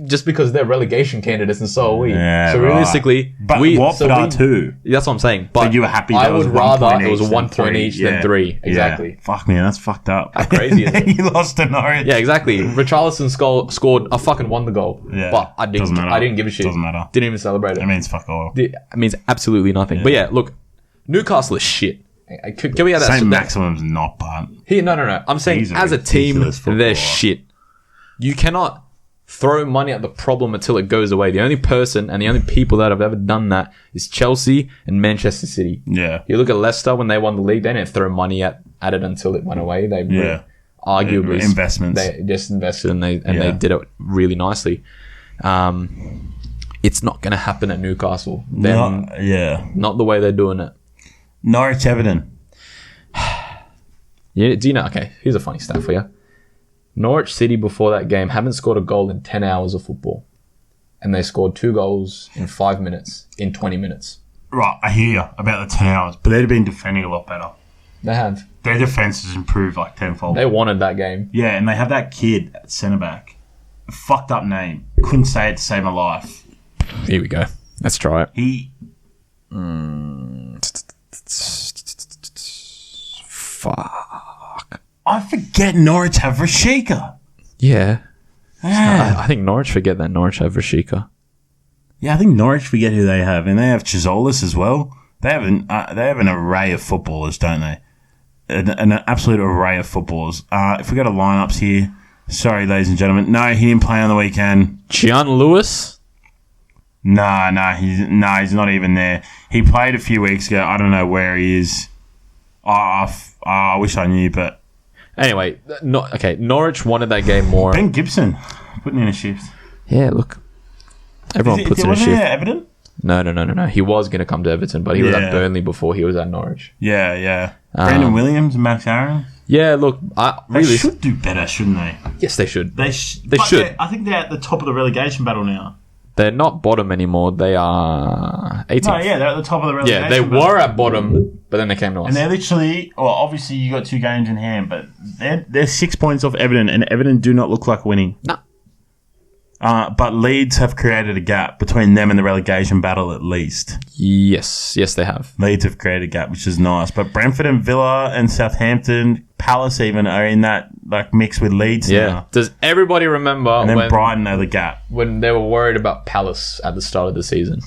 just because they're relegation candidates and so are we. Yeah, so realistically, but Watford are too. That's what I'm saying. But you were happy. I would rather it was 1 point each than 3. Exactly. Yeah. Fuck me, that's fucked up. How crazy is it? You lost to Norwich. Yeah, exactly. Richarlison scored. I fucking won the goal. Yeah, but I didn't give a shit. Doesn't matter. Didn't even celebrate it. It means fuck all. It means absolutely nothing. Yeah. But yeah, look, Newcastle is shit. Can we have that? St. Maximum's not, but no. I'm saying as a team, they're shit. You cannot throw money at the problem until it goes away. The only person and the only people that have ever done that is Chelsea and Manchester City. Yeah. You look at Leicester when they won the league, they didn't throw money at it until it went away. They arguably investments. They just invested and they did it really nicely. It's not going to happen at Newcastle. Not the way they're doing it. Norwich Everton. Yeah, do you know? Okay, here's a funny stat for you. Norwich City before that game haven't scored a goal in 10 hours of football. And they scored 2 goals in 5 minutes, in 20 minutes. Right, I hear you about the 10 hours, but they'd have been defending a lot better. They have. Their defence has improved like tenfold. They wanted that game. Yeah, and they have that kid at centre-back. A fucked up name. Couldn't say it to save my life. Here we go. Let's try it. Fuck. I forget Norwich have Rashika. Yeah. I think Norwich forget that Norwich have Rashika. Yeah, I think Norwich forget who they have. And they have Chisolis as well. They have an array of footballers, don't they? An absolute array of footballers. If we go to lineups here. Sorry, ladies and gentlemen. No, he didn't play on the weekend. Gian Lewis? No, he's not even there. He played a few weeks ago. I don't know where he is. I wish I knew, but... Anyway, Norwich wanted that game more. Ben Gibson putting in a shift. Yeah, look. Everyone puts in a shift. Was Everton? No. He was going to come to Everton, but he was at Burnley before he was at Norwich. Yeah. Brandon Williams and Max Aaron? Yeah, look, they should do better, shouldn't they? Yes, they should. They should. I think they're at the top of the relegation battle now. They're not bottom anymore. They are 18th. No, yeah, they're at the top of the relegation battle. Yeah, they were at bottom, but then they came to us. And they're literally... Well, obviously, you got 2 games in hand, but they're 6 points off Everton, and Everton do not look like winning. No. But Leeds have created a gap between them and the relegation battle at least. Yes, they have. Leeds have created a gap, which is nice. But Brentford and Villa and Southampton, Palace even are in that mix with Leeds now. Does everybody remember and then Brighton are the gap. When they were worried about Palace at the start of the season?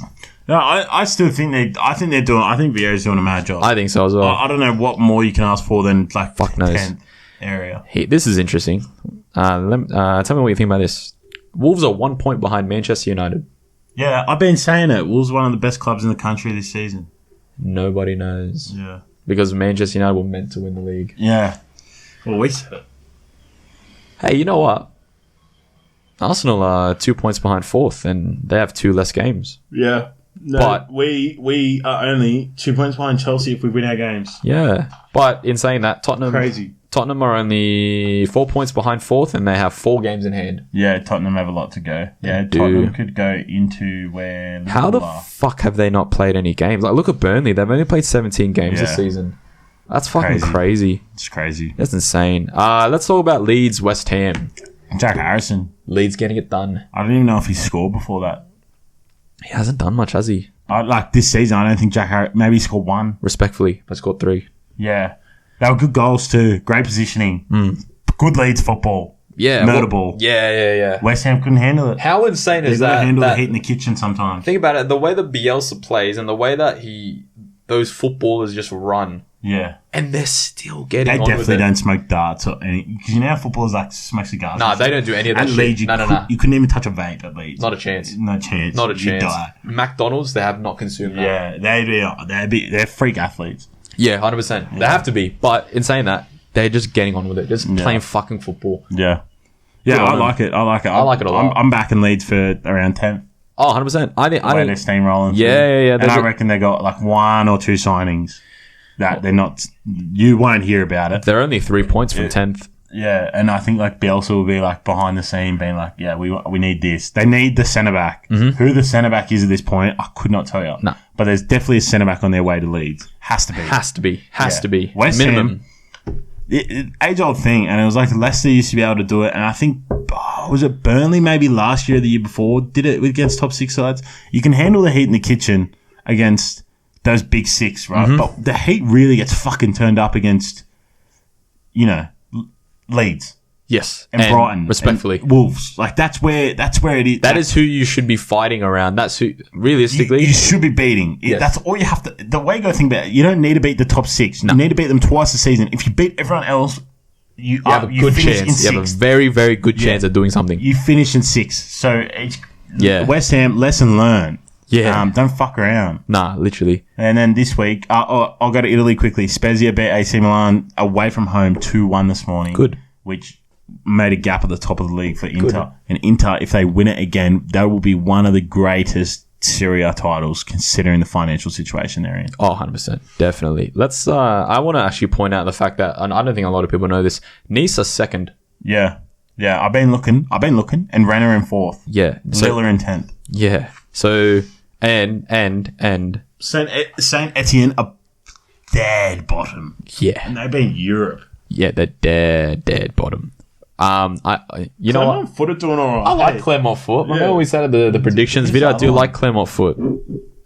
No, I still think Vieira's doing a mad job. I think so as well. I don't know what more you can ask for than fuck knows 10th area. This is interesting. Tell me what you think about this. Wolves are 1 point behind Manchester United. Yeah, I've been saying it. Wolves are one of the best clubs in the country this season. Nobody knows. Yeah. Because Manchester United were meant to win the league. Yeah. Well, we said it. Hey, you know what? Arsenal are 2 points behind 4th, and they have 2 less games. Yeah. No, but we are only 2 points behind Chelsea if we win our games. Yeah. But in saying that, Tottenham are only 4 points behind 4th, and they have 4 games in hand. Yeah, Tottenham have a lot to go. Yeah, Tottenham could go into where Liverpool How the fuck have they not played any games? Look at Burnley. They've only played 17 games this season. That's fucking crazy. It's crazy. That's insane. Let's talk about Leeds, West Ham. Jack Harrison. Leeds getting it done. I don't even know if he scored before that. He hasn't done much, has he? This season, I don't think Jack Harrison... Maybe he scored 1. Respectfully, they scored 3. Yeah. They were good goals too. Great positioning. Good Leeds football. Yeah. Murder ball. Yeah. West Ham couldn't handle it. How insane is that? They handle the heat in the kitchen sometimes. Think about it. The way that Bielsa plays and the way that he those footballers just run. Yeah. And they're still getting on with it. They definitely don't smoke darts or any... Because you know how footballers like smoke cigars? Nah, they don't do any of that shit. At Leeds, you couldn't even touch a vape at Leeds. Not a chance. No chance. Not a chance. Die. McDonald's, they have not consumed that. Yeah, they're freak athletes. Yeah, 100%. Yeah. They have to be. But in saying that, they're just getting on with it. Just playing fucking football. Yeah. Yeah, I like it. I like it a lot. I'm back in Leeds for around 10. Oh, 100%. I think they're steamrolling. Yeah. And I reckon they got like 1 or 2 signings that they're not... You won't hear about it. They're only 3 points from 10th. Yeah, and I think like Bielsa will be like behind the scene being like, yeah, we need this. They need the centre-back. Mm-hmm. Who the centre-back is at this point, I could not tell you. No. But there's definitely a centre-back on their way to Leeds. Has to be. Has to be. West Minimum. Age-old thing, and it was like Leicester used to be able to do it, and I think, was it Burnley maybe last year or the year before, did it against top 6 sides? You can handle the heat in the kitchen against those big 6, right? Mm-hmm. But the heat really gets fucking turned up against, Leeds. Yes. And Brighton. Respectfully. And Wolves. Like, that's where it is. That is who you should be fighting around. That's who, realistically. You should be beating. Yes. That's all you have to... The way you got to think about it, you don't need to beat the top 6. No. You need to beat them twice a season. If you beat everyone else, you have a good chance. You have a very, very good chance of doing something. You finish in 6. So, West Ham, lesson learned. Yeah. Don't fuck around. Nah, literally. And then this week, I'll go to Italy quickly. Spezia beat AC Milan away from home 2-1 this morning. Good. Which made a gap at the top of the league for Inter. Good. And Inter, if they win it again, that will be one of the greatest Serie A titles considering the financial situation they're in. Oh, 100%. Definitely. Let's, I want to actually point out the fact that, and I don't think a lot of people know this, Nice are second. Yeah. Yeah, I've been looking. And Rennes in 4th. Yeah. Lille in 10th. Yeah. So, and Saint Etienne are dead bottom. Yeah. And they've been Europe. Yeah, they're dead bottom. You know what? Foot are doing all right. I like Clermont Foot. Remember we said the predictions video? I do like Clermont Foot.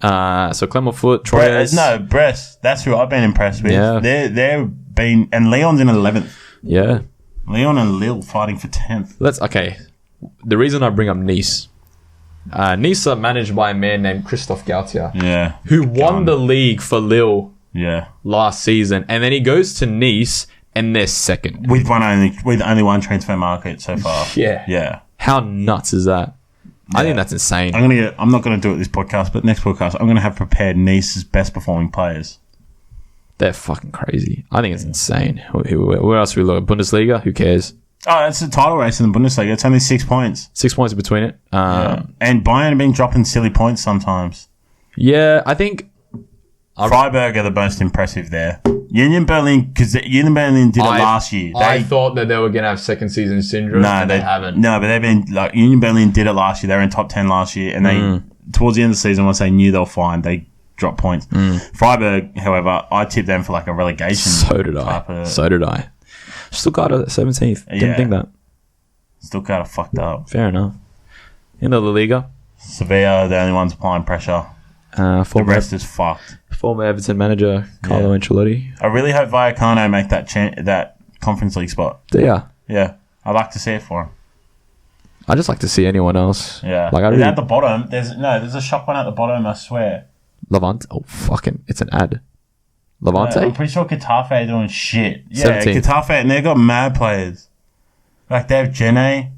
So Clermont Foot, Troyes. Brest. That's who I've been impressed with. Yeah. They've been, and Leon's in 11th. Yeah. Leon and Lille fighting for 10th. Okay. The reason I bring up Nice. Nice are managed by a man named Christophe Galtier. Yeah. Who won the league for Lille. Yeah. Last season. And then he goes to Nice and they're second. With only one transfer market so far. Yeah. Yeah. How nuts is that? Yeah. I think that's insane. I'm not going to do it this podcast, but next podcast, I'm going to have prepared Nice's best performing players. They're fucking crazy. I think it's insane. Where else we look? Bundesliga? Who cares? Oh, it's a title race in the Bundesliga. It's only 6 points. 6 points between it. And Bayern have been dropping silly points sometimes. Yeah, I think... Freiburg are the most impressive there. Union Berlin, because Union Berlin did it last year. I thought that they were going to have second season syndrome, and they haven't. No, but they've been... like Union Berlin did it last year. They were in top 10 last year, and they towards the end of the season, once they knew they were fine, they dropped points. Freiburg, however, I tipped them for like a relegation. So did I. Stuttgart at 17th. Didn't think that. Stuttgart are fucked up. Fair enough. In the La Liga. Sevilla are the only ones applying pressure. The rest is fucked. Former Everton manager Carlo Ancelotti. I really hope Vallecano make that Conference League spot. Yeah. Yeah. I'd like to see it for him. I just like to see anyone else. Yeah. Like at the bottom, there's a shop one at the bottom, I swear. Levante. Oh, fucking. It's an ad. Levante? I'm pretty sure Getafe are doing shit. Yeah, 17th. Getafe, and they've got mad players. Like, they have Jenny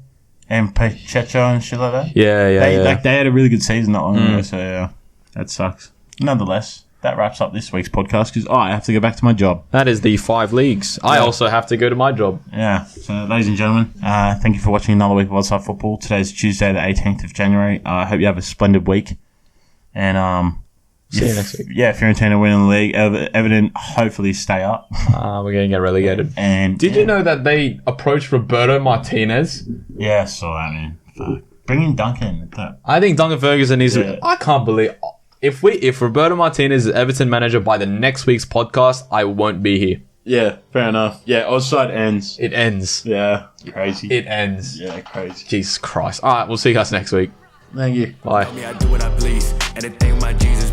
and Pacheco and shit like that. Yeah. Like, they had a really good season not long ago, so yeah. That sucks. Nonetheless, that wraps up this week's podcast because I have to go back to my job. That is the 5 leagues. I also have to go to my job. Yeah. So, ladies and gentlemen, thank you for watching another week of OzSide Football. Today's Tuesday, the 18th of January. I hope you have a splendid week. And, see you next week. Yeah, Fiorentina winning the league. Everton hopefully stay up. We're going to get relegated. And did you know that they approached Roberto Martinez? Yeah, I saw that, man. Fuck. Bring in Duncan. I think Duncan Ferguson is... Yeah. I can't believe... If Roberto Martinez is Everton manager by the next week's podcast, I won't be here. Yeah, fair enough. Yeah, OzSide ends. It ends. Yeah, crazy. It ends. Yeah, crazy. Jesus Christ. All right, we'll see you guys next week. Thank you. Bye. I do what I please. Anything with my Jesus.